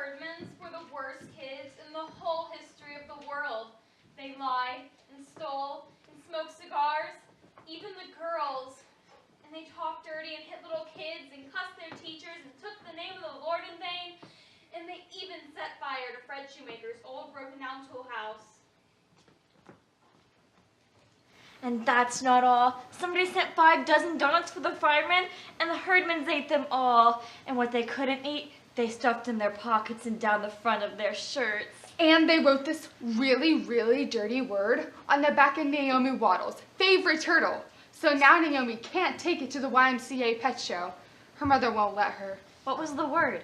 herdmans were the worst kids in the whole history of the world. They lied and stole and smoked cigars, even the girls. And they talked dirty and hit little kids and cussed their teachers and took the name of the Lord in vain. And they even set fire to Fred Shoemaker's old broken-down tool house. And that's not all. Somebody sent 5 dozen donuts for the firemen, and the herdmans ate them all. And what they couldn't eat, they stuffed in their pockets and down the front of their shirts. And they wrote this really, really dirty word on the back of Naomi Waddle's favorite turtle. So now Naomi can't take it to the YMCA pet show. Her mother won't let her. What was the word?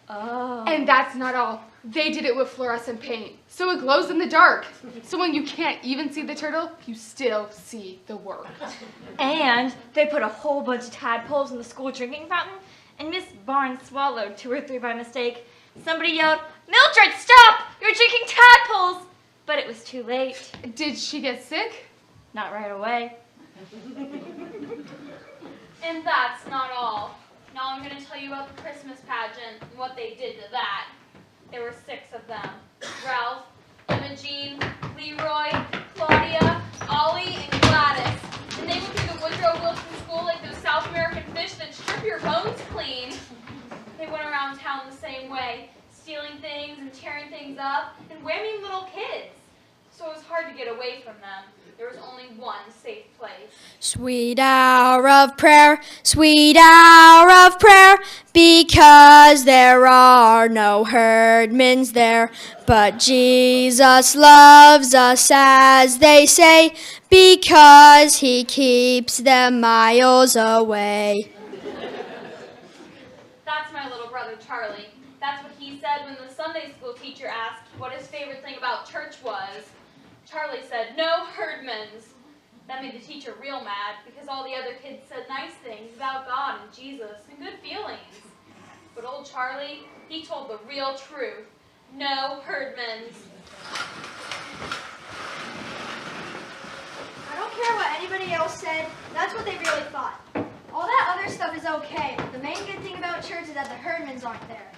Oh. And that's not all. They did it with fluorescent paint, so it glows in the dark. So when you can't even see the turtle, you still see the word. And they put a whole bunch of tadpoles in the school drinking fountain, and Miss Barnes swallowed 2 or 3 by mistake. Somebody yelled, "Mildred, stop! You're drinking tadpoles!" But it was too late. Did she get sick? Not right away. And that's not all. Now I'm going to tell you about the Christmas pageant and what they did to that. There were 6 of them. Ralph, Imogene, Leroy, Claudia, Ollie, and Gladys. And they went through the Woodrow Wilson School like those South American fish that strip your bones clean. They went around town the same way, stealing things and tearing things up and whamming little kids. So it was hard to get away from them. There was only one safe place. Sweet hour of prayer, sweet hour of prayer, because there are no herdmans there. But Jesus loves us, as they say, because he keeps them miles away. That's my little brother Charlie. That's what he said when the Sunday school teacher asked what his favorite thing about church was. Charlie said, "No herdmans." That made the teacher real mad because all the other kids said nice things about God and Jesus and good feelings. But old Charlie, he told the real truth. No herdmans. I don't care what anybody else said. That's what they really thought. All that other stuff is okay, but the main good thing about church is that the herdmans aren't there.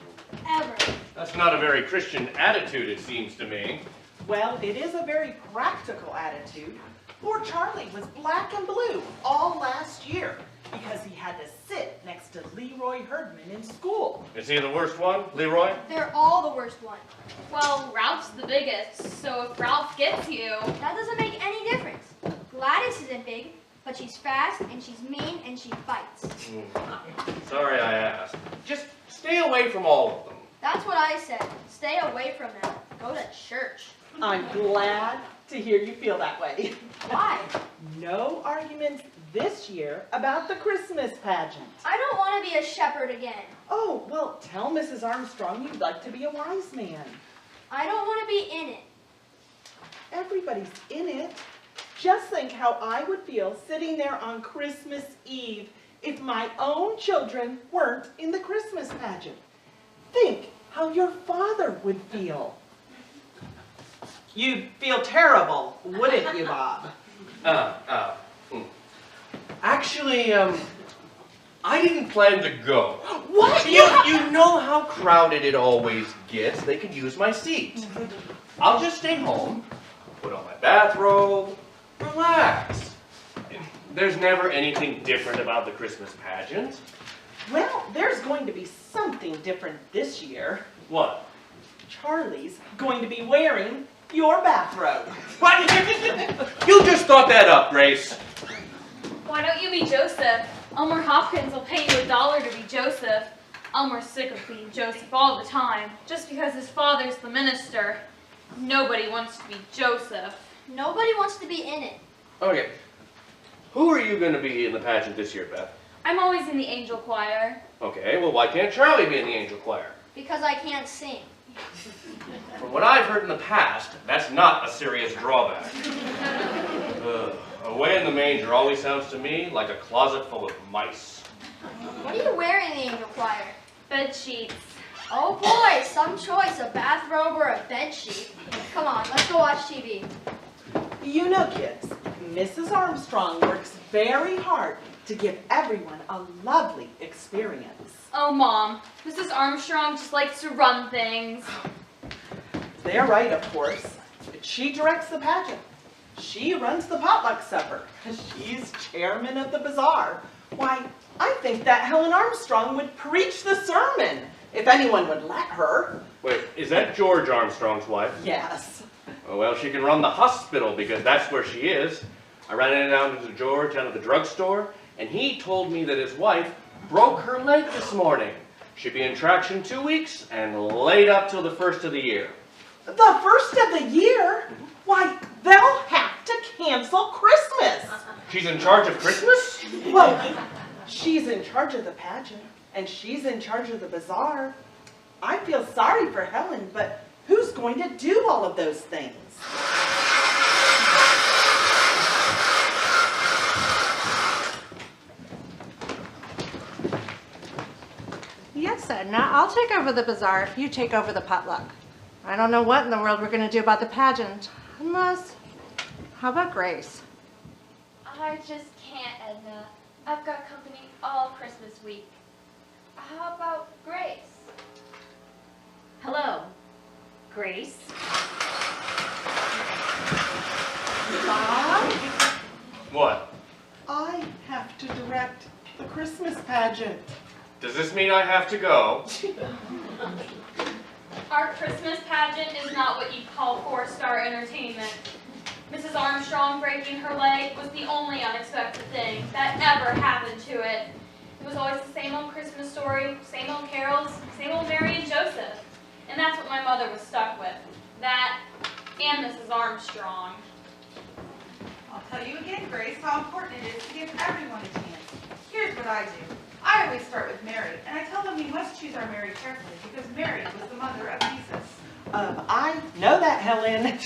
Ever. That's not a very Christian attitude, it seems to me. Well, it is a very practical attitude. Poor Charlie was black and blue all last year because he had to sit next to Leroy Herdman in school. Is he the worst one, Leroy? They're all the worst one. Well, Ralph's the biggest, so if Ralph gets you... That doesn't make any difference. Gladys isn't big, but she's fast, and she's mean, and she fights. Sorry I asked. Just stay away from all of them. That's what I said. Stay away from them. Go to church. I'm glad to hear you feel that way. Why? No arguments this year about the Christmas pageant. I don't want to be a shepherd again. Oh, well, tell Mrs. Armstrong you'd like to be a wise man. I don't want to be in it. Everybody's in it. Just think how I would feel sitting there on Christmas Eve if my own children weren't in the Christmas pageant. Think how your father would feel. You'd feel terrible, wouldn't you, Bob? Actually, I didn't plan to go. What? You know how crowded it always gets. They could use my seat. I'll just stay home, put on my bathrobe, relax. There's never anything different about the Christmas pageant. Well, there's going to be something different this year. What? Charlie's going to be wearing your bathrobe. What? You just thought that up, Grace. Why don't you be Joseph? Elmer Hopkins will pay you $1 to be Joseph. Elmer's sick of being Joseph all the time, just because his father's the minister. Nobody wants to be Joseph. Nobody wants to be in it. Okay. Who are you going to be in the pageant this year, Beth? I'm always in the angel choir. Okay, well, why can't Charlie be in the angel choir? Because I can't sing. From what I've heard in the past, that's not a serious drawback. Away in the manger always sounds to me like a closet full of mice. What are you wearing in the angel choir? Bed sheets. Oh boy, some choice, a bathrobe or a bed sheet. Come on, let's go watch TV. You know, kids, Mrs. Armstrong works very hard to give everyone a lovely experience. Oh, Mom, Mrs. Armstrong just likes to run things. They're right, of course. She directs the pageant. She runs the potluck supper. She's chairman of the bazaar. Why, I think that Helen Armstrong would preach the sermon if anyone would let her. Wait, is that George Armstrong's wife? Yes. Oh, well, she can run the hospital because that's where she is. I ran in down to George down at the drugstore, and he told me that his wife broke her leg this morning. She'd be in traction 2 weeks and laid up till the first of the year. The first of the year? Why, they'll have to cancel Christmas. She's in charge of Christmas? Well, she's in charge of the pageant, and she's in charge of the bazaar. I feel sorry for Helen, but who's going to do all of those things? Yes, Edna, I'll take over the bazaar if you take over the potluck. I don't know what in the world we're going to do about the pageant, unless... How about Grace? I just can't, Edna. I've got company all Christmas week. How about Grace? Hello, Grace. Bob, What? I have to direct the Christmas pageant. Does this mean I have to go? Our Christmas pageant is not what you'd call four-star entertainment. Mrs. Armstrong breaking her leg was the only unexpected thing that ever happened to it. It was always the same old Christmas story, same old carols, same old Mary and Joseph. And that's what my mother was stuck with. That and Mrs. Armstrong. I'll tell you again, Grace, how important it is to give everyone a chance. Here's what I do. I always start with Mary, and I tell them we must choose our Mary carefully because Mary was the mother of Jesus. I know that, Helen.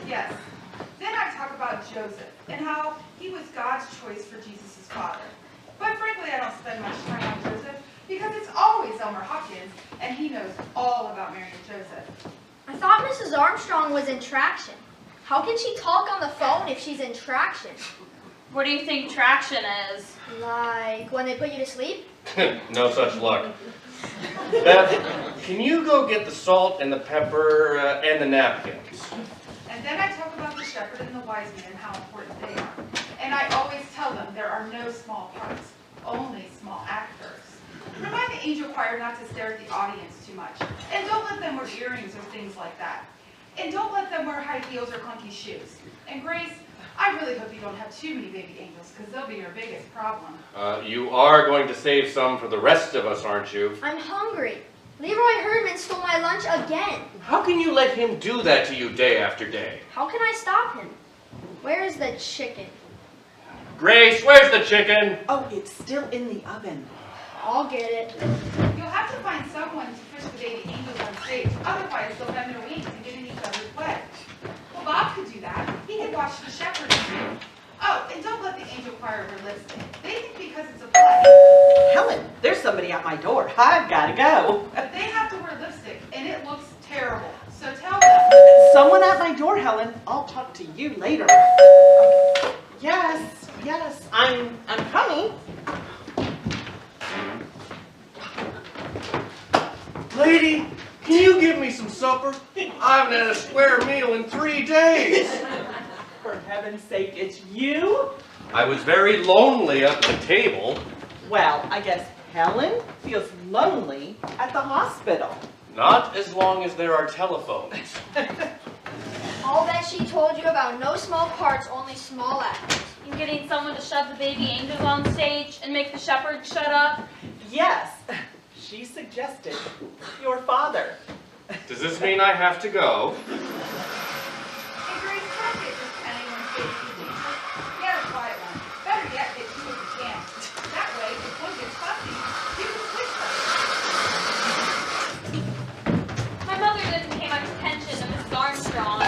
Yes. Then I talk about Joseph and how he was God's choice for Jesus' father. But frankly, I don't spend much time on Joseph because it's always Elmer Hopkins, and he knows all about Mary and Joseph. I thought Mrs. Armstrong was in traction. How can she talk on the phone if she's in traction? What do you think traction is? Like when they put you to sleep? No such luck. Beth, can you go get the salt and the pepper and the napkins? And then I talk about the shepherd and the wise men and how important they are. And I always tell them there are no small parts, only small actors. Remind the angel choir not to stare at the audience too much. And don't let them wear earrings or things like that. And don't let them wear high heels or clunky shoes. And Grace, I really hope you don't have too many baby angels because they'll be your biggest problem. You are going to save some for the rest of us, aren't you? I'm hungry. Leroy Herdman stole my lunch again. How can you let him do that to you day after day? How can I stop him? Where is the chicken? Grace, where's the chicken? Oh, it's still in the oven. I'll get it. You'll have to find someone to push the baby angels on stage. Otherwise, they'll bend their wings and get in each other's way. Well, Bob could do that. He could watch the shepherd too. Oh, and don't let the angel choir wear lipstick. They think because it's a play. Helen, there's somebody at my door. I've got to go. But they have to wear lipstick, and it looks terrible. So tell them. Someone at my door, Helen. I'll talk to you later. Yes, I'm coming. Lady, can you give me some supper? I haven't had a square meal in 3 days. For heaven's sake, it's you? I was very lonely up at the table. Well, I guess Helen feels lonely at the hospital. Not as long as there are telephones. I'll bet she told you about no small parts, only small actors. And getting someone to shove the baby angels on stage and make the shepherd shut up? Yes, she suggested your father. Does this mean I have to go? Hey, Grace, try to get just anyone stage to get a quiet one. Better yet, get two if you can. That way, if one gets fussy, you can switch them. My mother didn't pay much attention to Mrs. Armstrong.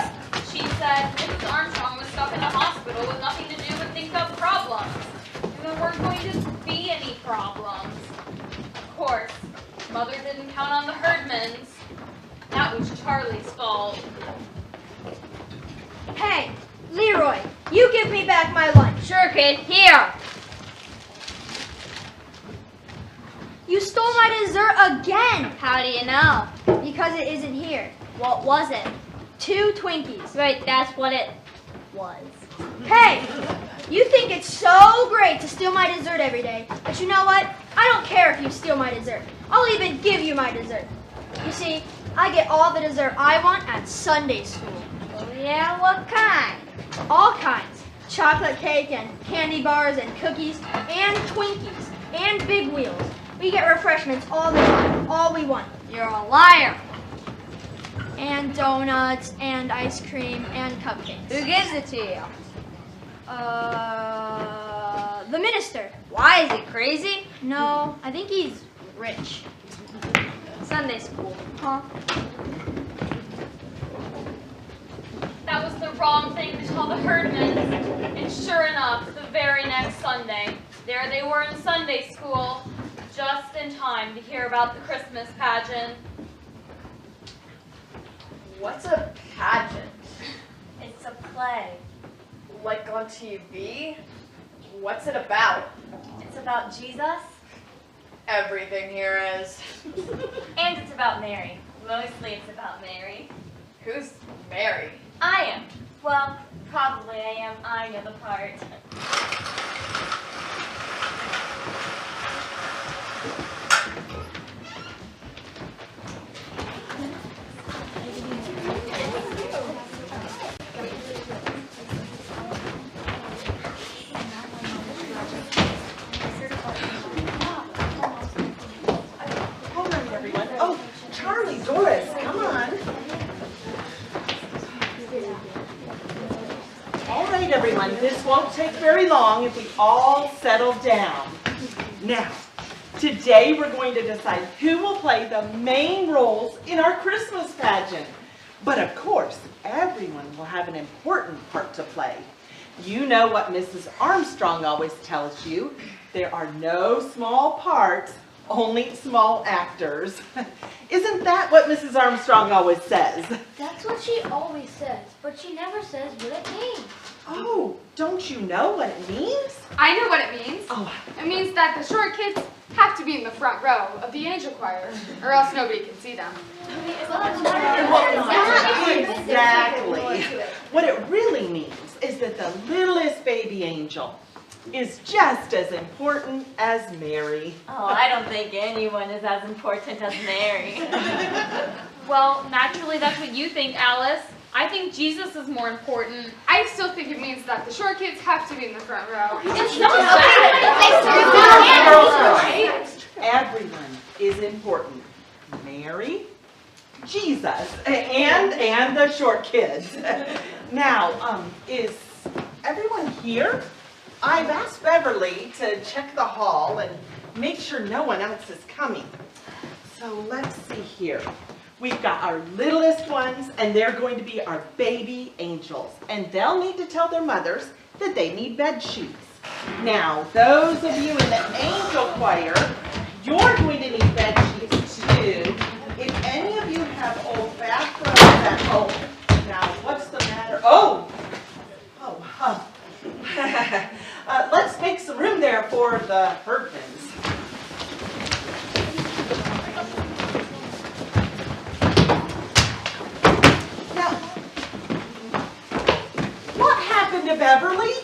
She said Mrs. Armstrong was stuck in the hospital with nothing to do but think up problems. And there weren't going to be any problems. Of course, Mother didn't count on the Herdmans. That was Charlie's fault. Hey, Leroy, you give me back my lunch. Sure, kid. Here. You stole my dessert again! How do you know? Because it isn't here. What was it? 2 Twinkies. Right, that's what it was. Hey! You think it's so great to steal my dessert every day, but you know what? I don't care if you steal my dessert. I'll even give you my dessert. You see, I get all the dessert I want at Sunday school. Oh yeah, what kind? All kinds. Chocolate cake and candy bars and cookies and Twinkies and big wheels. We get refreshments all the time, all we want. You're a liar. And donuts and ice cream and cupcakes. Who gives it to you? The minister. Why, is he crazy? No, I think he's rich. Sunday school. Huh? That was the wrong thing to tell the Herdmans. And sure enough, the very next Sunday, there they were in Sunday school, just in time to hear about the Christmas pageant. What's a pageant? It's a play. Like on TV? What's it about? It's about Jesus, Everything here is. and it's about Mary. Mostly it's about Mary. Who's Mary? I am. Well, probably I am. I know the part. All right, everyone. Oh, Charlie, Doris, come on. All right, everyone, this won't take very long if we all settle down. Now, today we're going to decide who will play the main roles in our Christmas pageant. But of course, everyone will have an important part to play. You know what Mrs. Armstrong always tells you. There are no small parts, only small actors. Isn't that what Mrs. Armstrong always says? That's what she always says, but she never says what it means. Oh, don't you know what it means? I know what it means. Oh, It means that the short kids have to be in the front row of the angel choir, or else nobody can see them. exactly. What it really means is that the littlest baby angel is just as important as Mary. Oh, I don't think anyone is as important as Mary. Well, naturally that's what you think, Alice. I think Jesus is more important. I still think it means that the short kids have to be in the front row. It's not that. Everyone is important. Mary, Jesus, and the short kids. Now, is everyone here? I've asked Beverly to check the hall and make sure no one else is coming. So let's see here. We've got our littlest ones, and they're going to be our baby angels. And they'll need to tell their mothers that they need bed sheets. Now, those of you in the angel choir, you're going to need bed sheets too. If any of you have old bathrobes at home, now what's the matter? Let's make some room there for the Herdmans. Now, what happened to Beverly?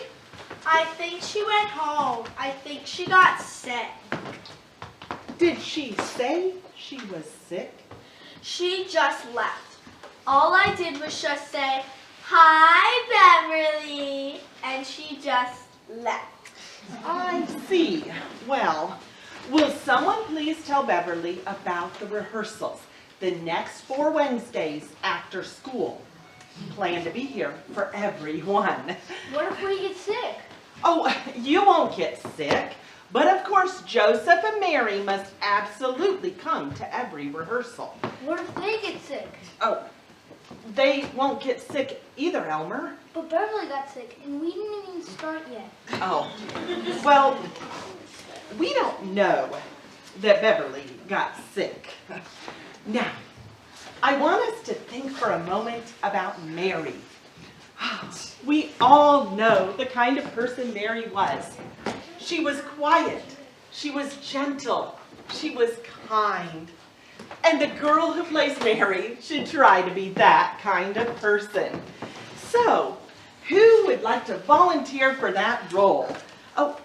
I think she went home. I think she got sick. Did she say she was sick? She just left. All I did was just say, "Hi, Beverly," and she just left. I see. Well, will someone please tell Beverly about the rehearsals the next 4 Wednesdays after school? Plan to be here for everyone. What if we get sick? Oh, you won't get sick. But of course, Joseph and Mary must absolutely come to every rehearsal. What if they get sick? Oh, they won't get sick either, Elmer. But Beverly got sick, and we didn't even start yet. Oh, well, we don't know that Beverly got sick. Now, I want us to think for a moment about Mary. We all know the kind of person Mary was. She was quiet, she was gentle, She was kind. And the girl who plays Mary should try to be that kind of person. So, who would like to volunteer for that role? Oh,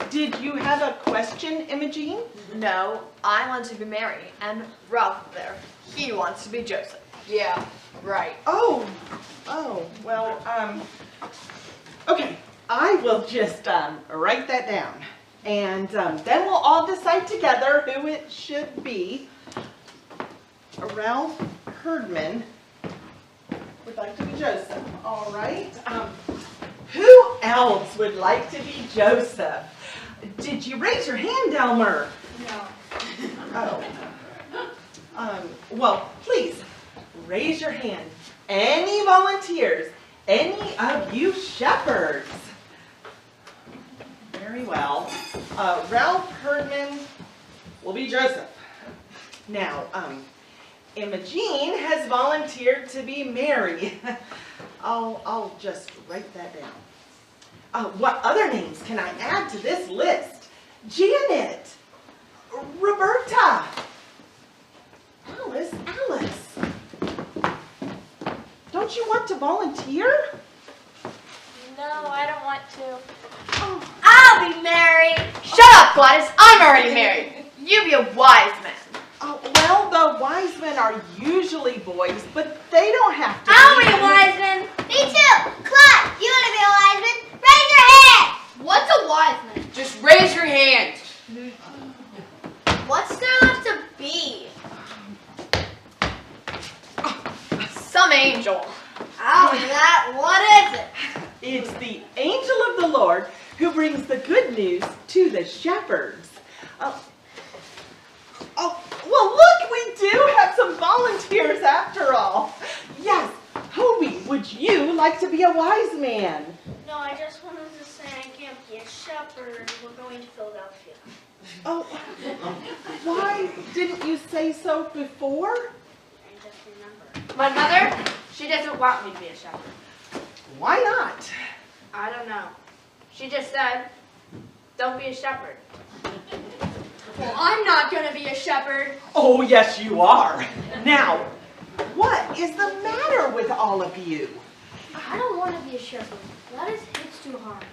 did you have a question, Imogene? No, I want to be Mary, and Ralph there, he wants to be Joseph. Yeah, right. Oh, well, okay, I will just write that down. And then we'll all decide together who it should be. Ralph Herdman would like to be Joseph, all right? Who else would like to be Joseph? Did you raise your hand, Elmer? No. Oh. Well, please, raise your hand. Any volunteers? Any of you shepherds? Very well. Ralph Herdman will be Joseph. Now, Imogene has volunteered to be Mary. I'll just write that down. What other names can I add to this list? Janet, Roberta, Alice. Don't you want to volunteer? No, I don't want to. I'll be Mary! Shut up, Gladys, I'm already married. You be a wise man. Oh, well, the wise men are usually boys, but they don't have to I'll be. be a wise man. Me too. Claude, you want to be a wise man? Raise your hand. What's a wise man? Just raise your hand. What's there left to be? Some angel. I'll be that. What is it? It's the angel of the Lord who brings the good news to the shepherds. Well, look, we do have some volunteers after all. Yes, Hobie, would you like to be a wise man? No, I just wanted to say I can't be a shepherd. We're going to Philadelphia. Oh, why didn't you say so before? I just remember. My mother, she doesn't want me to be a shepherd. Why not? I don't know. She just said, don't be a shepherd. Well, I'm not going to be a shepherd. Oh, yes, you are. Now, what is the matter with all of you? I don't want to be a shepherd. Gladys hits too hard.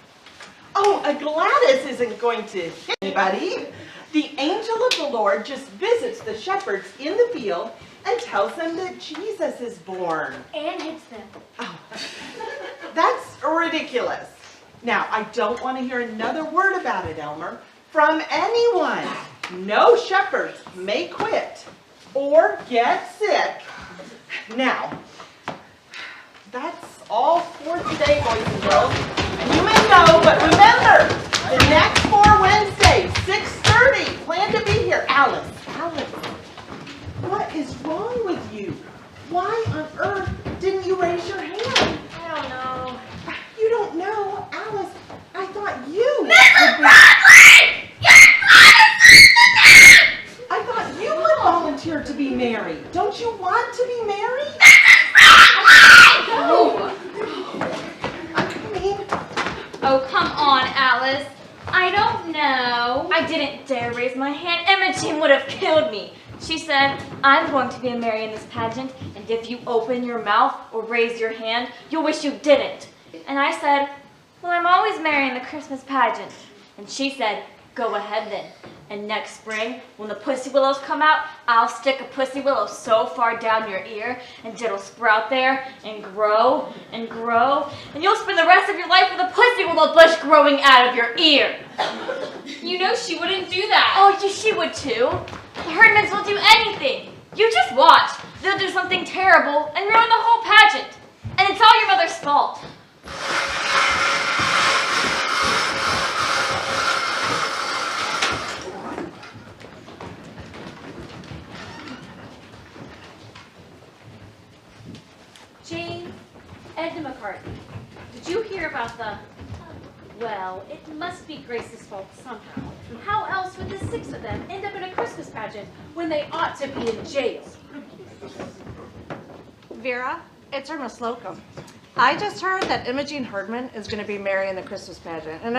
Oh, Gladys isn't going to hit anybody. The angel of the Lord just visits the shepherds in the field and tells them that Jesus is born. And hits them. Oh, that's ridiculous. Now, I don't want to hear another word about it, Elmer, from anyone. No shepherds may quit or get sick. Now, that's all for today, boys and girls. You may go, but remember, the next 4 Wednesdays, 6:30, plan to be here. Alice, what is wrong with you? Why on earth didn't you raise your hand? I don't know. You don't know, Alice. I thought you. Mrs. Bradley! I thought you would volunteer to be Mary. Don't you want to be Mary? No. I mean, Oh, come on, Alice. I don't know. I didn't dare raise my hand. Imogene would have killed me. She said, I'm going to be a Mary in this pageant, and if you open your mouth or raise your hand, you'll wish you didn't. And I said, well, I'm always Mary in the Christmas pageant. And she said, go ahead then. And next spring, when the pussy willows come out, I'll stick a pussy willow so far down your ear, and it'll sprout there and grow, and you'll spend the rest of your life with a pussy willow bush growing out of your ear. You know she wouldn't do that. Oh, yeah, she would too. The Herdmans will do anything. You just watch. They'll do something terrible and ruin the whole pageant. And it's all your mother's fault. Jane, Edna McCartney, did you hear about the... Well, it must be Grace's fault somehow. How else would the 6 of them end up in a Christmas pageant when they ought to be in jail? Vera, it's Irma Slocum. I just heard that Imogene Herdman is going to be Mary in the Christmas pageant, and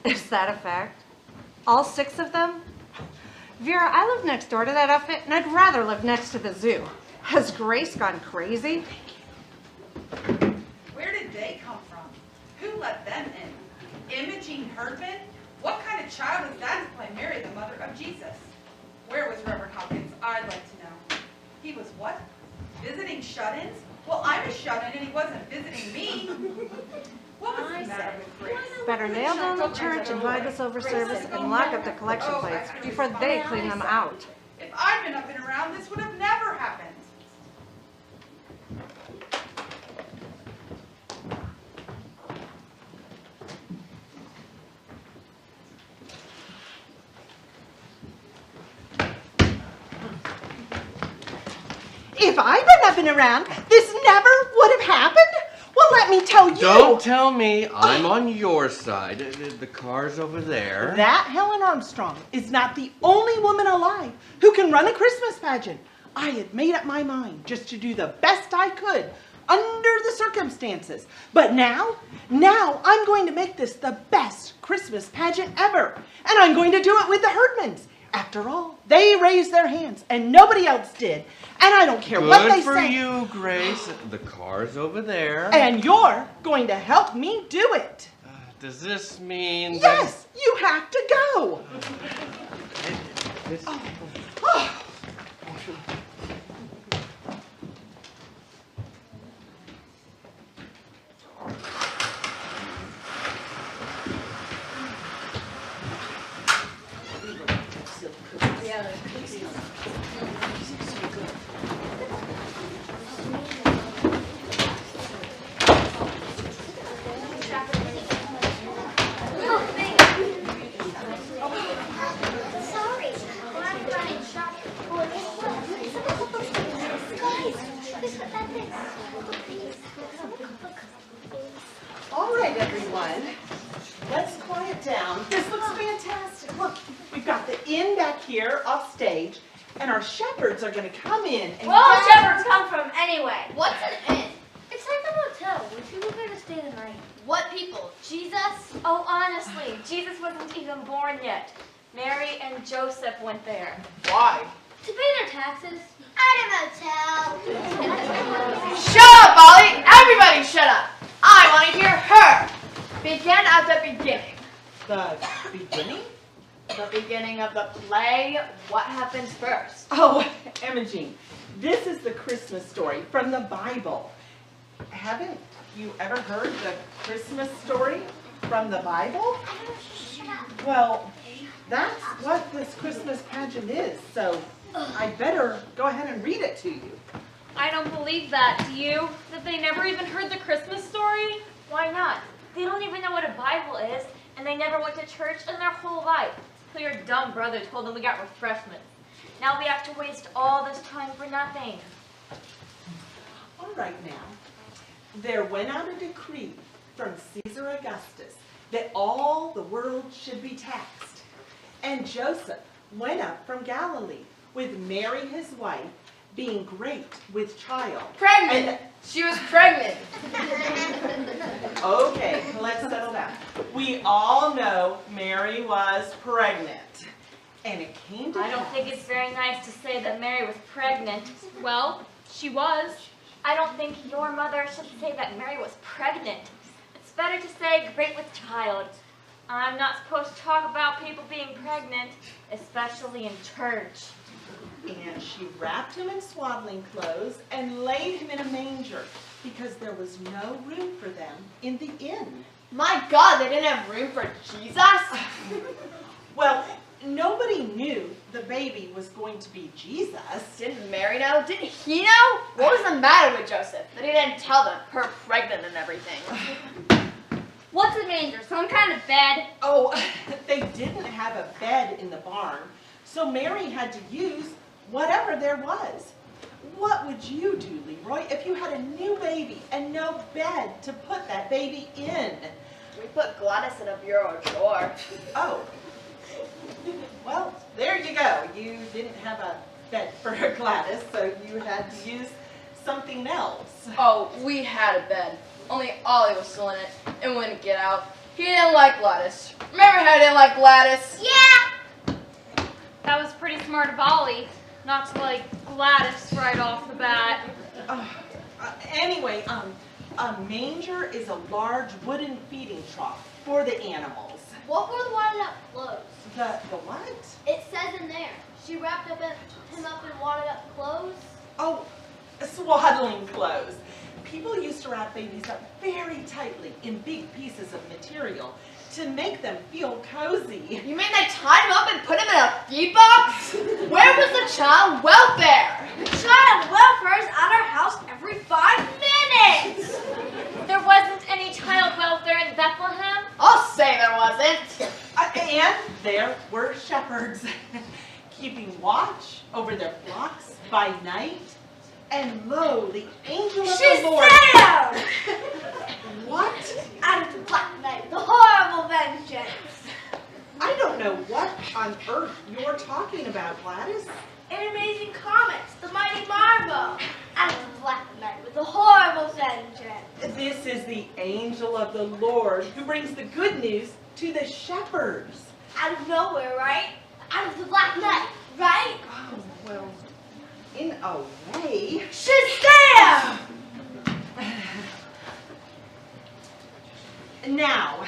is that a fact? All 6 of them? Vera, I live next door to that outfit, and I'd rather live next to the zoo. Has Grace gone crazy? Where did they come from? Who let them in? Imogene Herdman? What kind of child is that to play Mary, the mother of Jesus? Where was Reverend Hopkins? I'd like to know. He was what? Visiting shut-ins? Well, I'm a shut-in and he wasn't visiting me. What was the matter with Grace? Better nail down the church and hide the silver service and lock up the collection plates before they clean them out. If I'd been up and around, this would have never happened. If I'd been up and around, this never would have happened? Well, let me tell you. Don't tell me. I'm on your side. The car's over there. That Helen Armstrong is not the only woman alive who can run a Christmas pageant. I had made up my mind just to do the best I could under the circumstances. But now I'm going to make this the best Christmas pageant ever. And I'm going to do it with the Herdmans. After all, they raised their hands and nobody else did. And I don't care what they say. Good for you, Grace. The car's over there. And you're going to help me do it. Does this mean Yes, you have to go. Oh. All right, everyone. Let's quiet down. This looks fantastic. Look, we've got the inn back here off stage, and our shepherds are going to come in. And Where all shepherds come from anyway? What's an inn? It's like a motel where people go to stay the night. What people? Jesus? Oh, honestly, Jesus wasn't even born yet. Mary and Joseph went there. Why? To pay their taxes. At a motel. Shut up, Molly! Everybody shut up! I want to hear her! Begin at the beginning. The beginning? The beginning of the play. What happens first? Oh, Imogene, this is the Christmas story from the Bible. Haven't you ever heard the Christmas story from the Bible? Well, that's what this Christmas pageant is, so I better go ahead and read it to you. I don't believe that, do you? That they never even heard the Christmas story? Why not? They don't even know what a Bible is, and they never went to church in their whole life. So your dumb brother told them we got refreshments. Now we have to waste all this time for nothing. All right now, there went out a decree from Caesar Augustus that all the world should be taxed. And Joseph went up from Galilee with Mary his wife, being great with child. Pregnant! She was pregnant. Okay, let's settle down. We all know Mary was pregnant. And it came to I don't think it's very nice to say that Mary was pregnant. Well, she was. I don't think your mother should say that Mary was pregnant. It's better to say great with child. I'm not supposed to talk about people being pregnant, especially in church. And she wrapped him in swaddling clothes and laid him in a manger because there was no room for them in the inn. My God, they didn't have room for Jesus? Well, nobody knew the baby was going to be Jesus. Didn't Mary know? Didn't he know? What was the matter with Joseph that he didn't tell them, her pregnant and everything? What's a manger? Some kind of bed? Oh, they didn't have a bed in the barn, so Mary had to use whatever there was. What would you do, Leroy, if you had a new baby and no bed to put that baby in? We put Gladys in a bureau drawer. Oh. Well, there you go. You didn't have a bed for Gladys, so you had to use something else. Oh, we had a bed. Only Ollie was still in it and wouldn't get out. He didn't like Gladys. Remember how he didn't like Gladys? Yeah! That was pretty smart of Ollie, not to like Gladys right off the bat. Anyway, a manger is a large wooden feeding trough for the animals. What were the wadded up clothes? The what? It says in there. She wrapped him up in wadded up clothes. Oh, swaddling clothes. People used to wrap babies up very tightly in big pieces of material to make them feel cozy. You mean they tied him up and put him in a feed box? Where was the child welfare? The child welfare is at our house every 5 minutes. There wasn't any child welfare in Bethlehem? I'll say there wasn't. And there were shepherds keeping watch over their flocks by night. And lo, the angel of the Lord. Shazam! What? Out of the black night, the horrible vengeance. I don't know what on earth you're talking about, Gladys. In Amazing Comics, the mighty Marvel. Out of the black night with the horrible vengeance. This is the angel of the Lord who brings the good news to the shepherds. Out of nowhere, right? Out of the black night, right? Oh, well, in a way. Shazam! Now,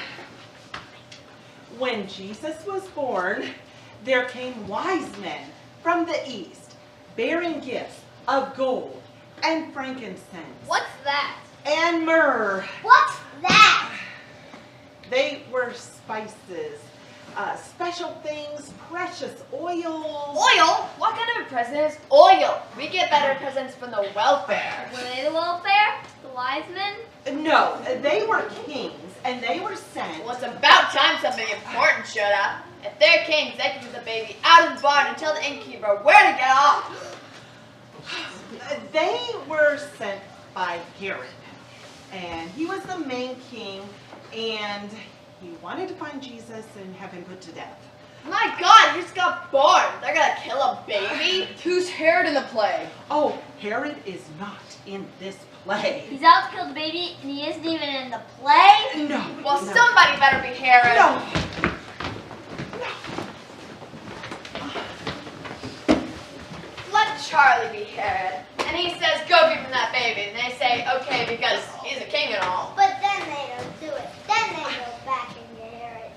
when Jesus was born, there came wise men from the east, bearing gifts of gold and frankincense. What's that? And myrrh. What's that? They were spices, special things, precious oils. Oil? What kind of a present is oil? We get better presents from the welfare. Were they the welfare? The wise men? No, they were kings, and they were sent. Well, it's about time something important showed up. If they're kings, they can get the baby out of the barn and tell the innkeeper where to get off. They were sent by Herod, and he was the main king, and he wanted to find Jesus and have him put to death. My God, he just got born. They're gonna kill a baby? Who's Herod in the play? Oh, Herod is not in this play. He's out to kill the baby and he isn't even in the play? No. Well, no. somebody better be Herod. No. Let Charlie be Herod. And he says, go give him that baby. And they say, okay, because he's a king and all. But then they don't do it. Then they go back and get Herod.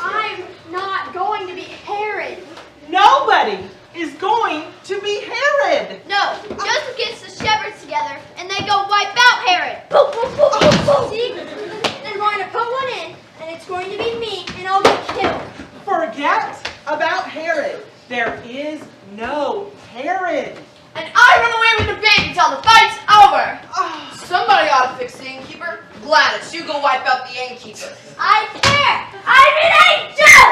I'm not going to be Herod. Nobody is going to be Herod. No, Joseph gets the shepherds together and they go wipe out Herod. Boom, boom, boom, boom, boom. See? They're going to put one in, and it's going to be me, and I'll get killed. Forget about Herod. There is no Herod. And I run away with the baby until the fight's over. Somebody ought to fix the innkeeper. Gladys, you go wipe out the innkeeper. I care. I'm an angel.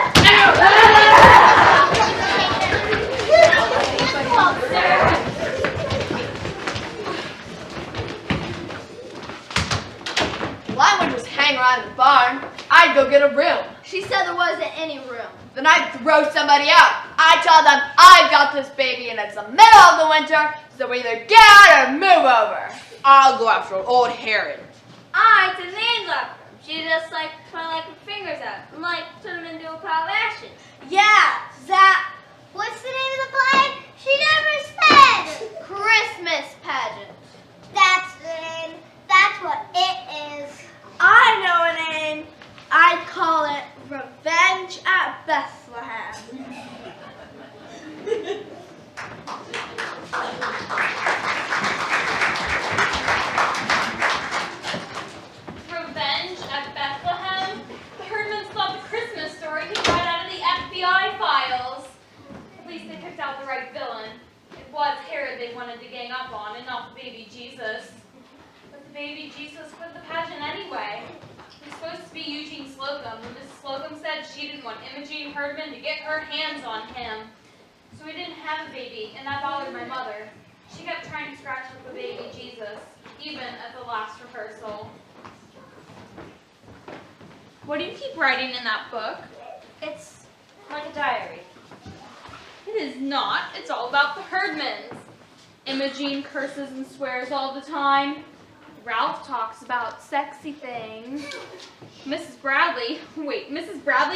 Well, I wouldn't just hang around in the barn. I'd go get a room. She said there wasn't any room. Then I'd throw somebody out. I'd tell them I've got this baby and it's the middle of the winter, so we either get out or move over. I'll go after old Herod. I took the angel after him. She just like kind of like her fingers out and like turn him into a pile of ashes. Yeah, that. What's the name of the play? She never said. Christmas Pageant. That's the name. That's what it is. I know a name. I'd call it Revenge at Bethlehem. Revenge at Bethlehem? The Herdmans thought the Christmas story came right out of the FBI files. At least they picked out the right villain. It was Herod they wanted to gang up on and not the baby Jesus. But the baby Jesus quit the pageant anyway. It was supposed to be Eugene Slocum, and Mrs. Slocum said she didn't want Imogene Herdman to get her hands on him. So we didn't have a baby, and that bothered my mother. She kept trying to scratch up the baby Jesus, even at the last rehearsal. What do you keep writing in that book? It's like a diary. It is not. It's all about the Herdmans. Imogene curses and swears all the time. Ralph talks about sexy things. Mrs. Bradley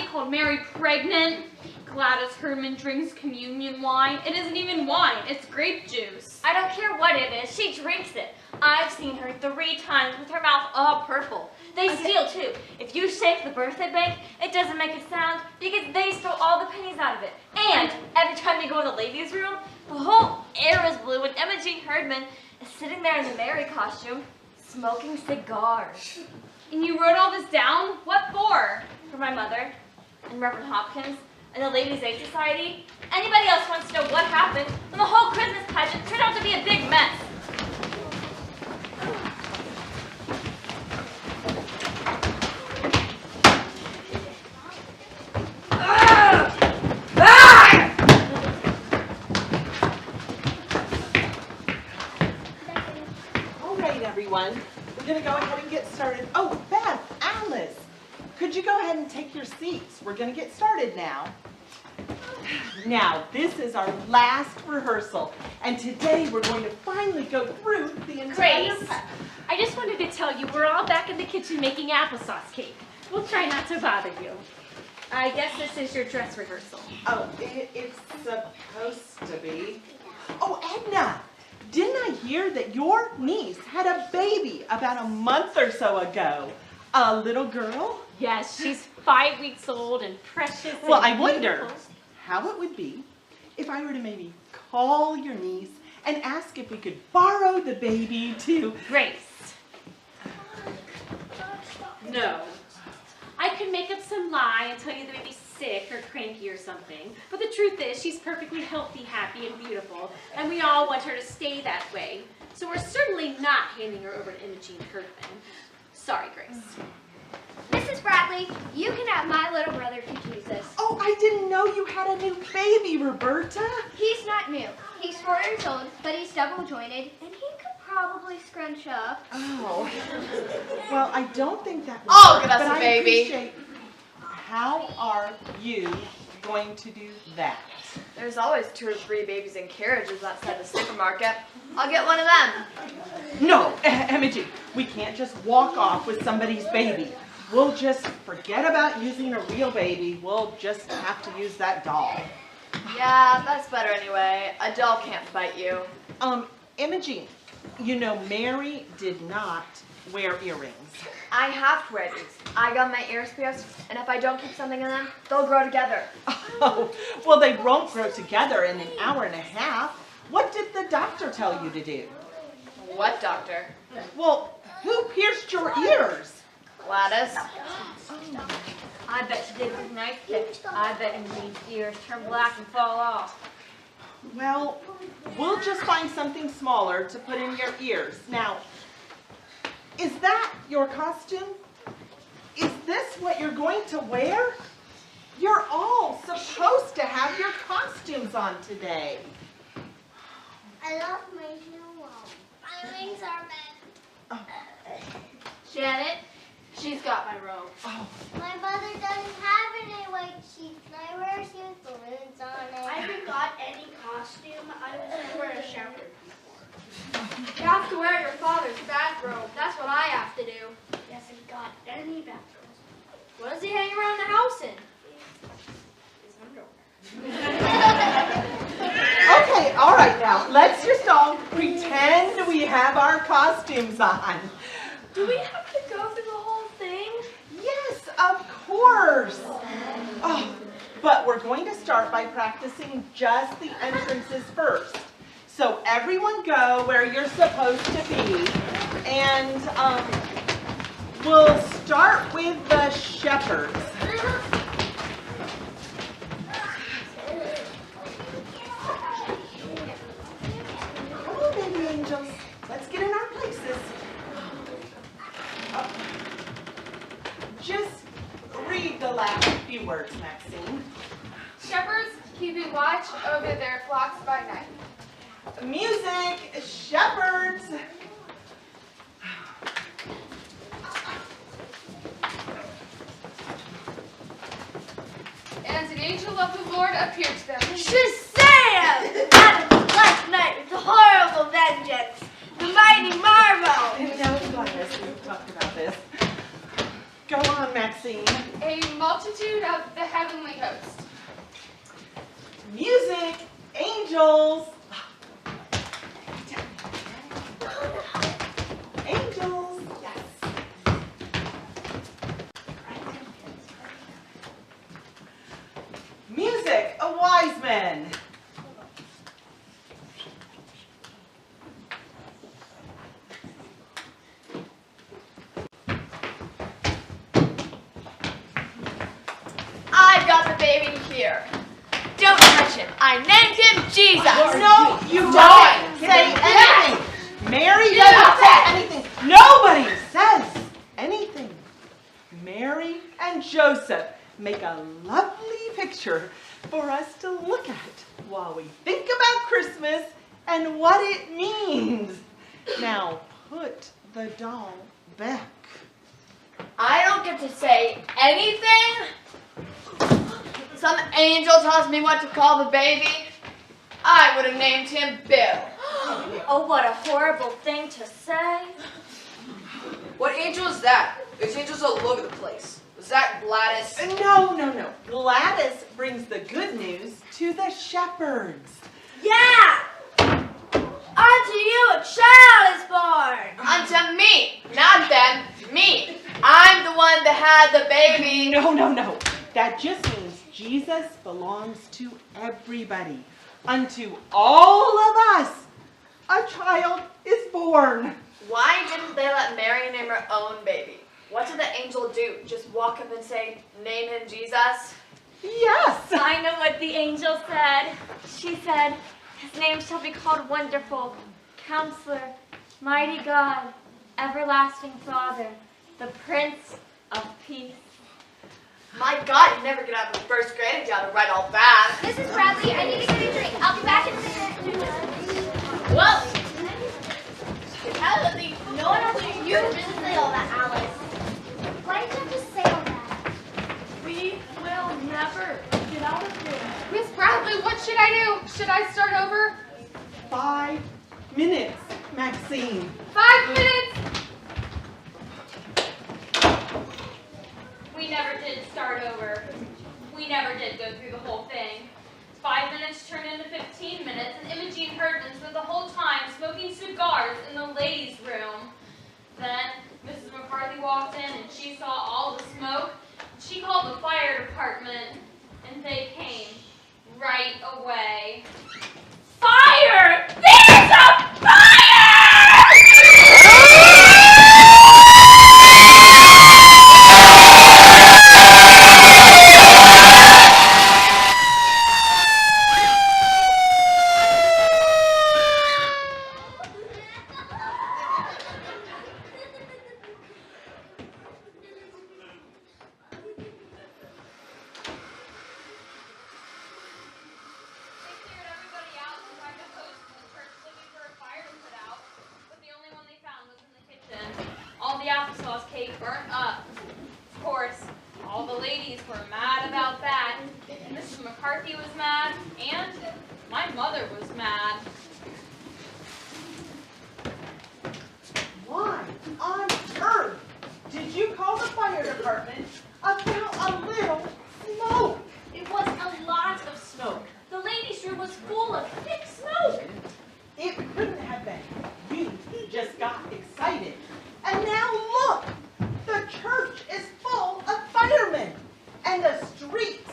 called Mary pregnant. Gladys Herdman drinks communion wine. It isn't even wine, it's grape juice. I don't care what it is, she drinks it. I've seen her 3 times with her mouth all purple. They steal too. If you shake the birthday bank, it doesn't make a sound because they stole all the pennies out of it. And every time they go in the ladies' room, the whole air is blue and Emma Jean Herdman is sitting there in the Mary costume, smoking cigars. And you wrote all this down? What for? For my mother, and Reverend Hopkins, and the Ladies' Aid Society. Anybody else wants to know what happened when the whole Christmas pageant turned out to be a big mess? All right, everyone. We're going to go ahead and get started. Oh, Beth, Alice, could you go ahead and take your seats? We're going to get started now. Now, this is our last rehearsal, and today we're going to finally go through the entire Grace, pageant. I just wanted to tell you we're all back in the kitchen making applesauce cake. We'll try not to bother you. I guess this is your dress rehearsal. Oh, it's supposed to be. Oh, Edna, didn't I hear that your niece had a baby about a month or so ago? A little girl? Yes, she's 5 weeks old and precious. Well, and I wonder beautiful. how it would be if I were to maybe call your niece and ask if we could borrow the baby to... Grace. No. I could make up some lie and tell you the baby's sick or cranky or something. But the truth is, she's perfectly healthy, happy, and beautiful. And we all want her to stay that way. So we're certainly not handing her over to Imogene Herdman. Sorry, Grace. Mrs. Bradley, you can have my little brother if you choose this. Oh, I didn't know you had a new baby, Roberta. He's not new. He's 4 years old, but he's double jointed, and he could probably scrunch up. Oh. Well, I don't think that would I'll work, get us but a I baby. appreciate... How are you going to do that? There's always 2 or 3 babies in carriages outside the supermarket. I'll get one of them. No, Imogen, we can't just walk off with somebody's baby. We'll just forget about using a real baby. We'll just have to use that doll. Yeah, that's better anyway. A doll can't bite you. Imogen, you know Mary did not wear earrings. I have to wear these. I got my ears pierced, and if I don't keep something in them, they'll grow together. Oh, well, they won't grow together in an hour and a half. What did the doctor tell you to do? What doctor? Well, who pierced your ears? Gladys. I bet she did with a knife tip. I bet Imogene's ears turn black and fall off. Well, we'll just find something smaller to put in your ears. Now, is that your costume? Is this what you're going to wear? You're all supposed to have your costumes on today. I love my new one. My wings are bad. Janet, she's got my robe. Oh, My mother doesn't have any white sheets. I wear shoes with balloons on it. I haven't got any costume. I was going to wear a shepherd. You have to wear your father's bathrobe. That's what I have to do. He hasn't got any bathrooms. What does he hang around the house in? His underwear. okay, all right now. Let's just all pretend we have our costumes on. Do we have to go through the whole thing? Yes, of course. Oh, but we're going to start by practicing just the entrances first. So everyone go where you're supposed to be, and we'll start with the shepherds. Come on, baby angels. Let's get in our places. Just read the last few words, Maxine. Shepherds keeping watch over their flocks by night. Music, shepherds. And an angel of the Lord appeared to them. Shazam! Out of the black night with a horrible vengeance. The mighty marvel. And now, Maxine? A multitude of the heavenly host. Music, angels. Angels, yes. Music, a wise man. I've got the baby here. Don't touch him. I named him Jesus. No, you don't say anything. Mary doesn't say anything. Nobody says anything. Mary and Joseph make a lovely picture for us to look at while we think about Christmas and what it means. Now put the doll back. I don't get to say anything. Some angel tells me what to call the baby. I would have named him Bill. Oh, what a horrible thing to say. What angel is that? There's angels all over the place. Was that Gladys? No. Gladys brings the good news to the shepherds. Yeah! Unto you a child is born! Unto me, not them, me. I'm the one that had the baby. No. That just means Jesus belongs to everybody. Unto all of us, a child is born. Why didn't they let Mary name her own baby? What did the angel do? Just walk up and say, name him Jesus? Yes. I know what the angel said. She said, his name shall be called Wonderful, Counselor, Mighty God, Everlasting Father, the Prince of Peace. My God, you never get out of the first grade and you ought to write all that. Mrs. Bradley, I need to get a drink. I'll be back in a minute. Well, No one else than you didn't say all that, Alice. Why did you have to say all that? We will never get out of here. Miss Bradley, what should I do? Should I start over? 5 minutes, Maxine. 5 minutes? We never did start over. We never did go through the whole thing. 5 minutes turned into 15 minutes, and Imogene Herdman spent the whole time smoking cigars in the ladies' room. Then Mrs. McCarthy walked in, and she saw all the smoke. She called the fire department, and they came right away. Fire! There's a fire! All the applesauce cake burnt up. Of course, all the ladies were mad about that. Mrs. McCarthy was mad, and my mother was mad. Why on earth did you call the fire department about a little smoke? It was a lot of smoke. The ladies' room was full of thick smoke. It couldn't have been. You just got excited. And now look, the church is full of firemen. And the streets,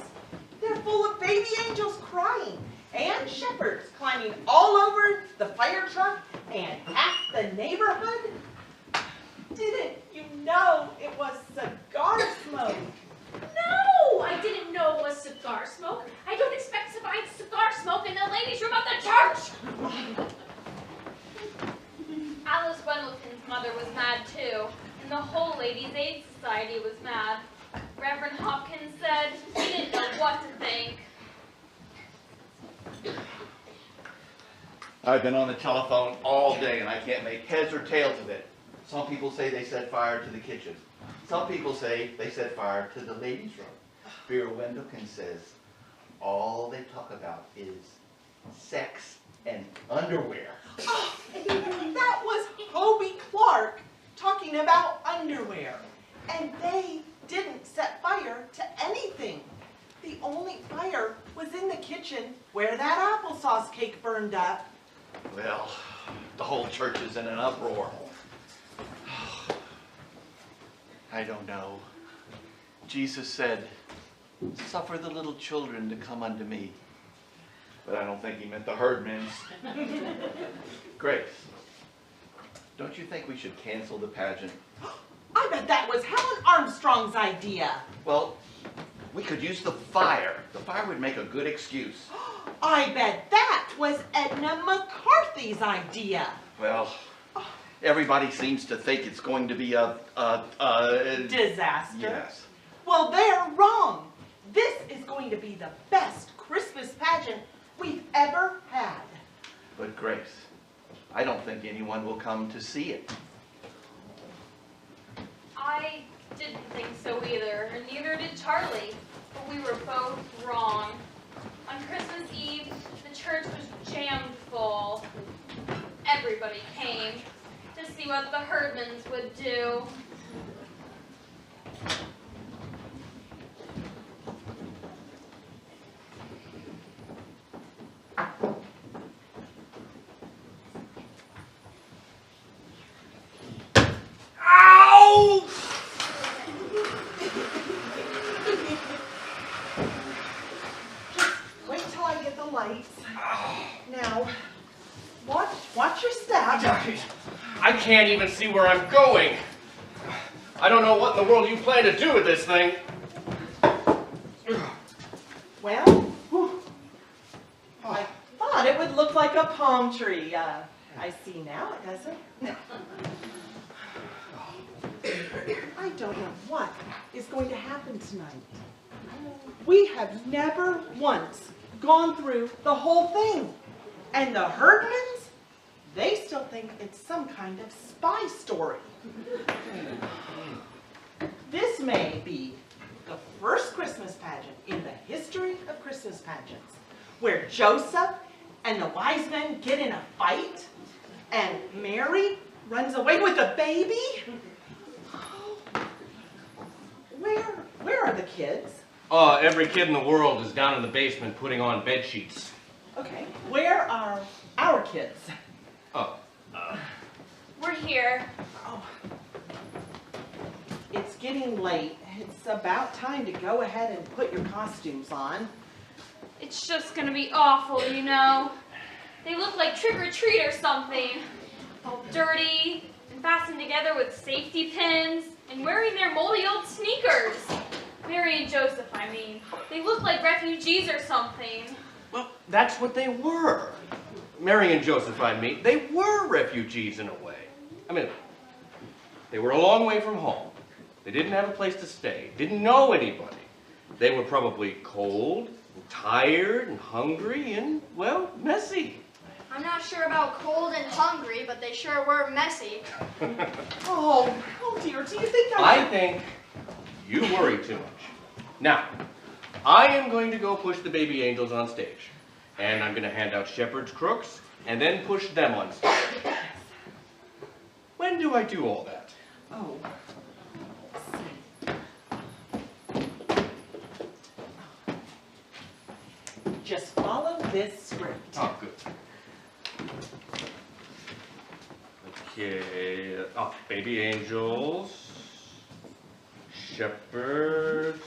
they're full of baby angels crying. And shepherds climbing all over the fire truck and half the neighborhood. Didn't you know it was cigar smoke? No, I didn't know it was cigar smoke. I don't expect to find cigar smoke in the ladies' room of the church. Alice Wendleton's mother was mad too, and the whole Ladies' Aid Society was mad. Reverend Hopkins said he didn't know what to think. I've been on the telephone all day and I can't make heads or tails of it. Some people say they set fire to the kitchen. Some people say they set fire to the ladies' room. Vera Wendleton says all they talk about is sex and underwear. Oh, that was Hobie Clark talking about underwear. And they didn't set only fire was in the kitchen where that applesauce cake burned up. Well, the whole church is in an uproar. I don't know. Jesus said, "Suffer the little children to come unto me." But I don't think he meant the herdmen. Grace, don't you think we should cancel the pageant? I bet that was Helen Armstrong's idea. Well, we could use the fire. The fire would make a good excuse. I bet that was Edna McCarthy's idea. Well, everybody seems to think it's going to be a Disaster. Yes. Well, they're wrong. This is going to be the best Christmas pageant we've ever had. But Grace, I don't think anyone will come to see it. I didn't think so either, and neither did Charlie. But we were both wrong. On Christmas Eve, the church was jammed full. Everybody came to see what the Herdmans would do. Ow! Just wait till I get the lights. Now, watch your step. I can't even see where I'm going. I don't know what in the world you plan to do with this thing. Well, I thought it would look like a palm tree. I see now it doesn't. I don't know what is going to happen tonight. We have never once gone through the whole thing. And the Herdmans, they still think it's some kind of spy story. This may be the first Christmas pageant in the history of Christmas pageants, where Joseph and the wise men get in a fight, and Mary runs away with a baby. Where are the kids? Every kid in the world is down in the basement putting on bed sheets. Okay, where are our kids? Oh. We're here. Oh. It's getting late. It's about time to go ahead and put your costumes on. It's just gonna be awful, you know. They look like trick or treat or something. All dirty and fastened together with safety pins and wearing their moldy old sneakers. Mary and Joseph, I mean. They look like refugees or something. Well, that's what they were. Mary and Joseph, I mean, they were refugees in a way. I mean, they were a long way from home. They didn't have a place to stay, didn't know anybody. They were probably cold, and tired, and hungry, and, well, messy. I'm not sure about cold and hungry, but they sure were messy. Oh dear, do you think I think you worry too much. Now, I am going to go push the baby angels on stage. And I'm going to hand out shepherd's crooks, and then push them on stage. When do I do all that? Oh, just follow this script. Oh, good. Okay. Oh, baby angels, shepherds,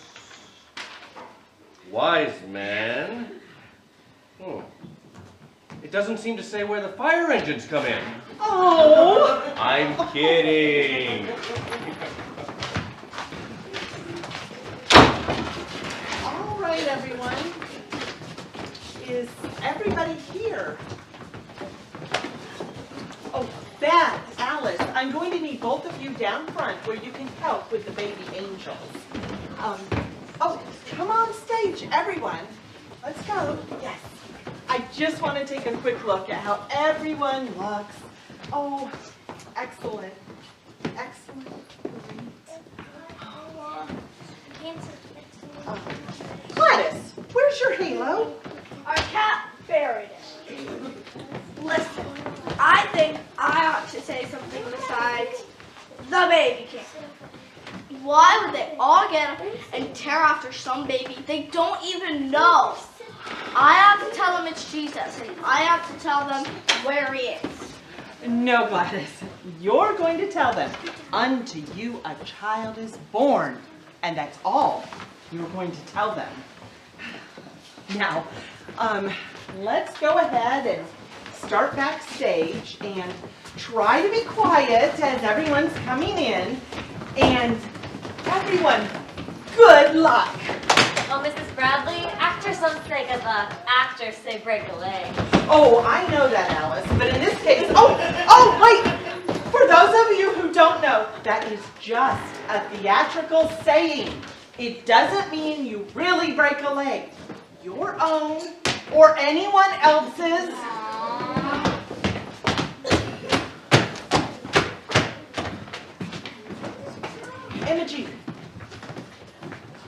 wise men. It doesn't seem to say where the fire engines come in. Oh! I'm kidding. All right, everyone. Is everybody here? Oh, Beth, Alice, I'm going to need both of you down front where you can help with the baby angels. Oh, come on stage, everyone. Let's go. Yes. I just want to take a quick look at how everyone looks. Oh, excellent. Excellent. Gladys, where's your halo? Our cat buried it. Listen, I think I ought to say something besides the baby king. Why would they all get up and tear after some baby they don't even know. I have to tell them it's Jesus, and I have to tell them where he is. No, Gladys. You're going to tell them, unto you a child is born. And that's all you're going to tell them. Now, let's go ahead and start backstage and try to be quiet as everyone's coming in. And everyone, good luck. Oh, Mrs. Bradley, actors don't say good luck. Actors say break a leg. Oh, I know that, Alice, but in this case, wait! For those of you who don't know, that is just a theatrical saying. It doesn't mean you really break a leg. Your own or anyone else's. Imogen,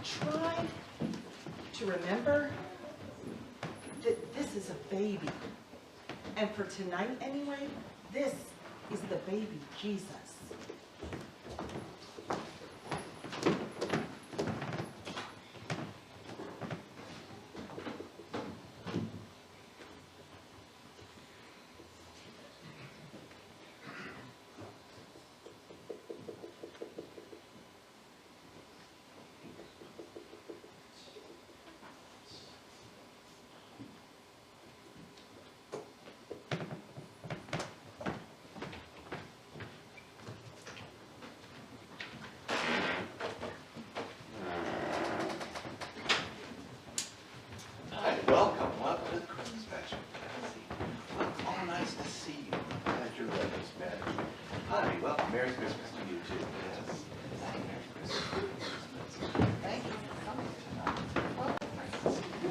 try to remember that this is a baby. And for tonight anyway, this is the baby Jesus. Welcome to the Christmas Pageant. Well, all nice to see you. Glad your weather's better. Hi, well, Merry Christmas to you too. Yes. Merry Christmas. Thank you for coming tonight. Well, nice to see you.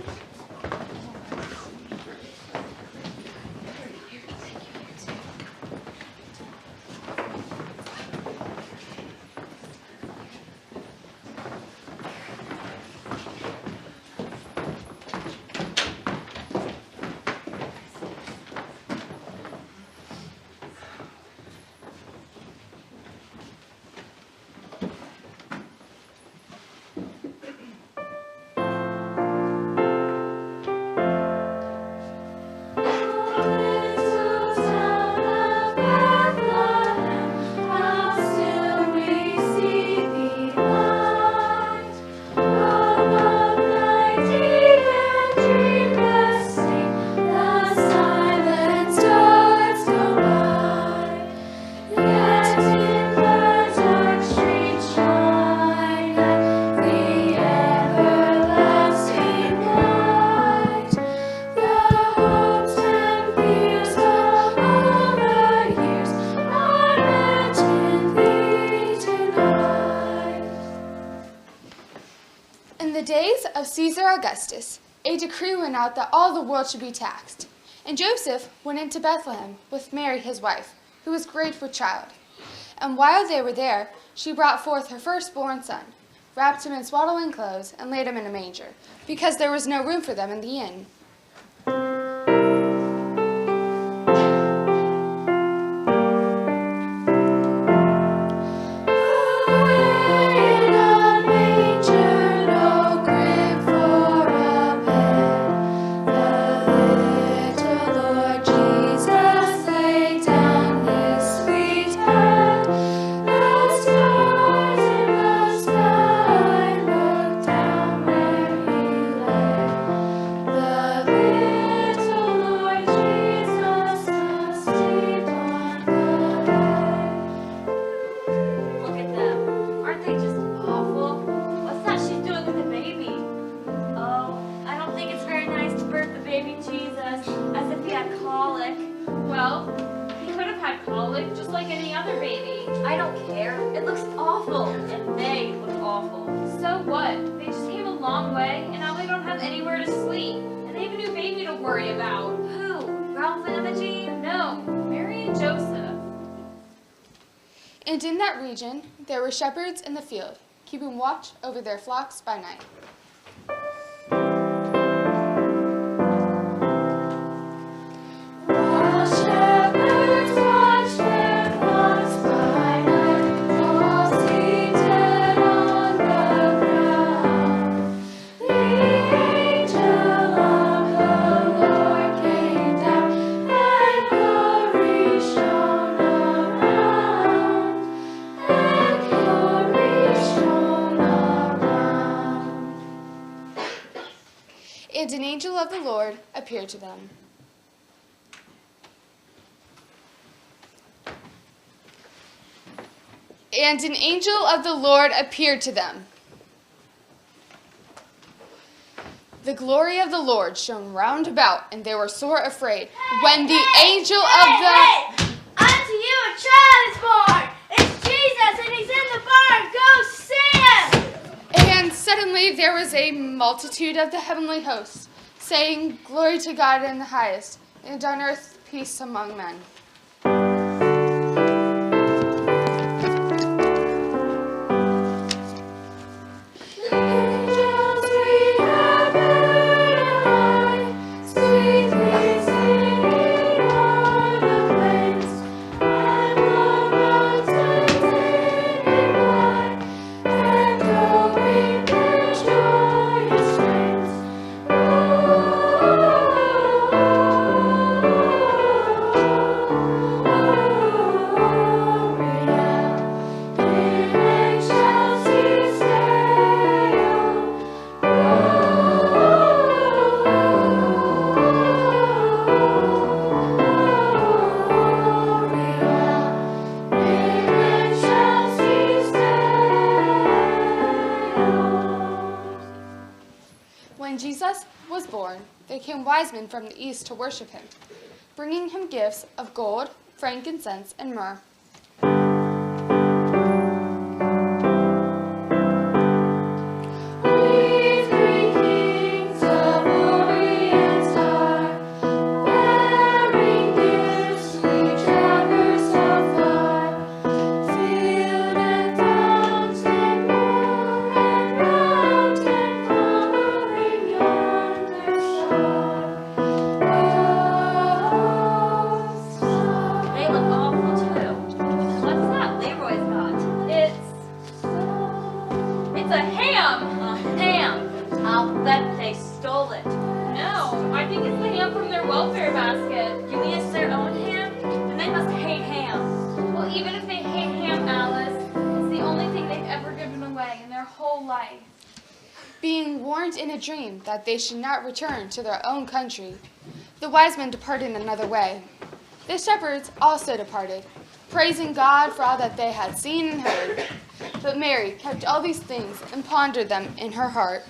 Of Caesar Augustus, a decree went out that all the world should be taxed. And Joseph went into Bethlehem with Mary his wife, who was great with child. And while they were there, she brought forth her firstborn son, wrapped him in swaddling clothes, and laid him in a manger, because there was no room for them in the inn. And in that region there were shepherds in the field, keeping watch over their flocks by night. All seated on the ground. of the Lord appeared to them. And an angel of the Lord appeared to them. The glory of the Lord shone round about, and they were sore afraid. When the angel of the... Unto you a child is born! It's Jesus, and he's in the barn! Go see him! And suddenly there was a multitude of the heavenly hosts, saying, Glory to God in the highest, and on earth peace among men. When Jesus was born, there came wise men from the east to worship him, bringing him gifts of gold, frankincense, and myrrh. Being warned in a dream that they should not return to their own country, the wise men departed another way. The shepherds also departed, praising God for all that they had seen and heard. But Mary kept all these things and pondered them in her heart.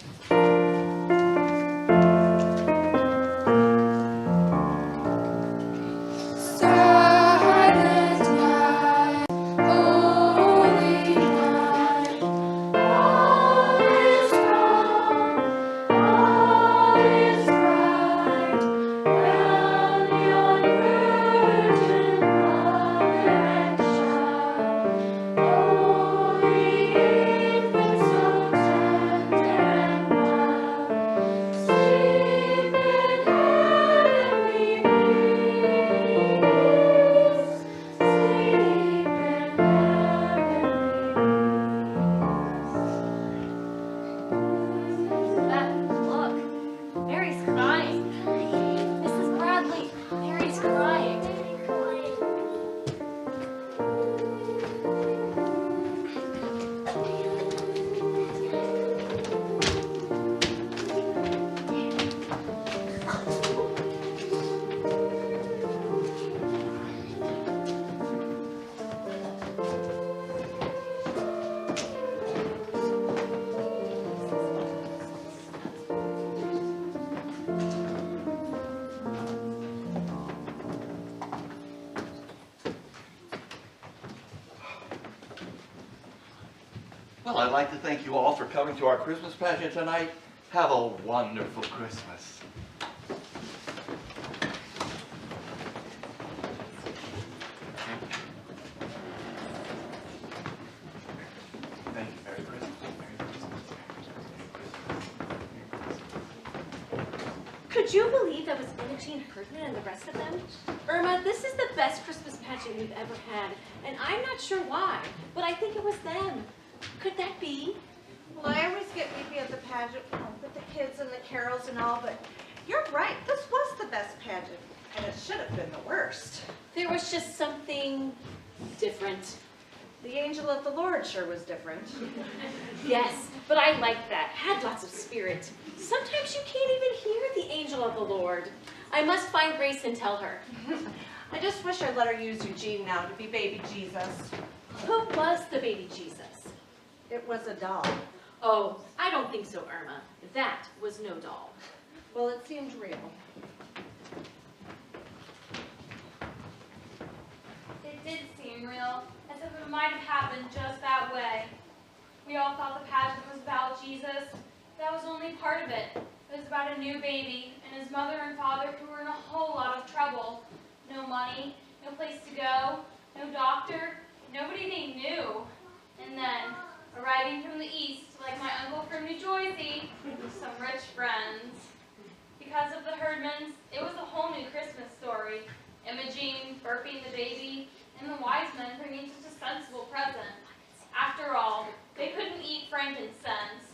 Well, I'd like to thank you all for coming to our Christmas pageant tonight. Have a wonderful Christmas. Thank you. Merry Christmas. Merry Christmas. Could you believe that was Imogene Perkman and the rest of them? Irma, this is the best Christmas pageant we've ever had, and I'm not sure why, but I think it was them. Could that be? Well, I always get weepy at the pageant with the kids and the carols and all, but you're right. This was the best pageant, and it should have been the worst. There was just something different. The angel of the Lord sure was different. Yes, but I liked that. Had lots of spirit. Sometimes you can't even hear the angel of the Lord. I must find Grace and tell her. I just wish I'd let her use Eugene now to be baby Jesus. Who was the baby Jesus? It was a doll. Oh, I don't think so, Irma. That was no doll. Well, it seemed real. It did seem real, as if it might have happened just that way. We all thought the pageant was about Jesus. That was only part of it. It was about a new baby and his mother and father who were in a whole lot of trouble. No money, no place to go, no doctor, nobody they knew. And then, arriving from the east, like my uncle from New Jersey, some rich friends. Because of the Herdmans, it was a whole new Christmas story. Imogene burping the baby, and the wise men bringing such a sensible present. After all, they couldn't eat frankincense.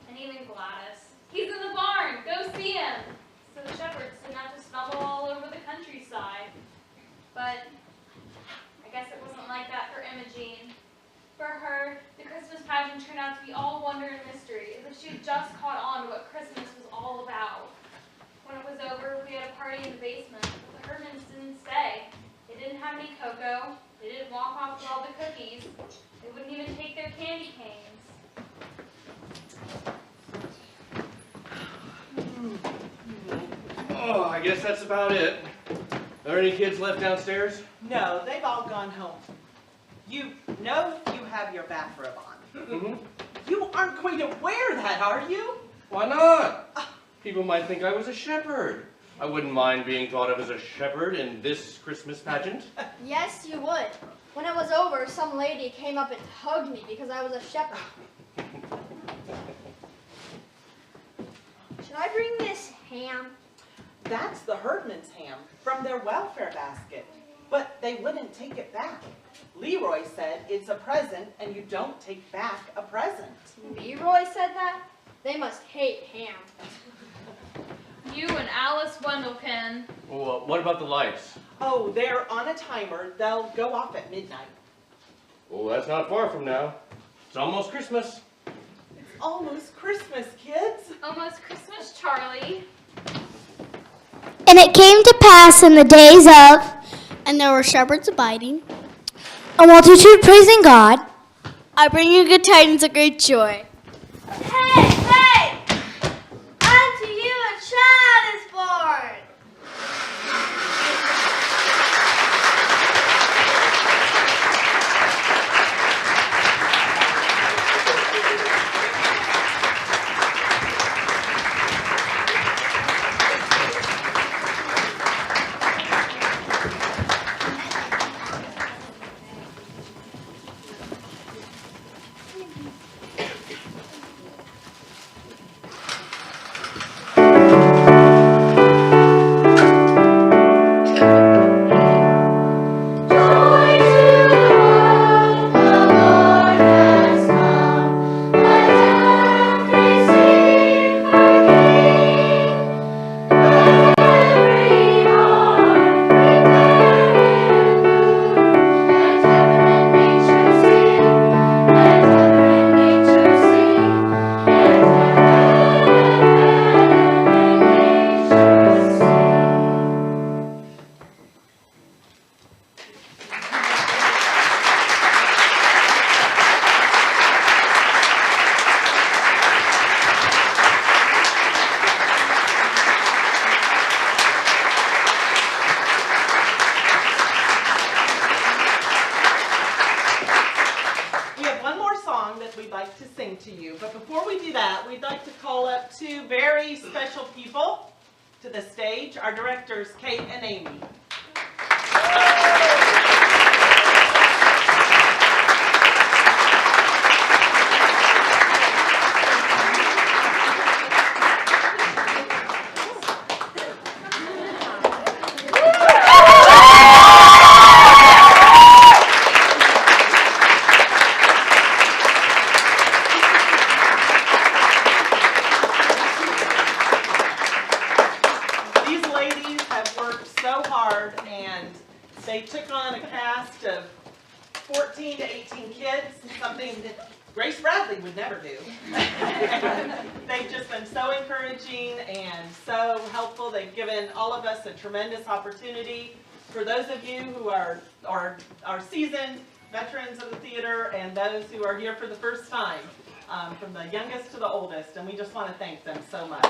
And even Gladys. He's in the barn! Go see him! So the shepherds didn't have to stumble all over the countryside. But I guess it wasn't like that for Imogene. For her, the Christmas pageant turned out to be all wonder and mystery, as if she had just caught on to what Christmas was all about. When it was over, we had a party in the basement, but the Herdmans didn't stay. They didn't have any cocoa. They didn't walk off with all the cookies. They wouldn't even take their candy canes. Oh, I guess that's about it. Are there any kids left downstairs? No, they've all gone home. You know you have your bathrobe on. Mm-hmm. You aren't going to wear that, are you? Why not? People might think I was a shepherd. I wouldn't mind being thought of as a shepherd in this Christmas pageant. Yes, you would. When it was over, some lady came up and hugged me because I was a shepherd. Should I bring this ham? That's the herdman's ham from their welfare basket. But they wouldn't take it back. Leroy said it's a present and you don't take back a present. Leroy said that? They must hate ham. You and Alice Wendelkin. Well, what about the lights? Oh, they're on a timer. They'll go off at midnight. Well, that's not far from now. It's almost Christmas. It's almost Christmas, kids. Almost Christmas, Charlie. And it came to pass in the days of, and there were shepherds abiding, a multitude praising God. I bring you good tidings of great joy. Hey, hey! Unto you a child is born! to you. But before we do that, we'd like to call up two very special people to the stage, our directors, Kate and Amy. They took on a cast of 14 to 18 kids, something that Grace Bradley would never do. They've just been so encouraging and so helpful. They've given all of us a tremendous opportunity. For those of you who are seasoned veterans of the theater and those who are here for the first time, from the youngest to the oldest, and we just want to thank them so much.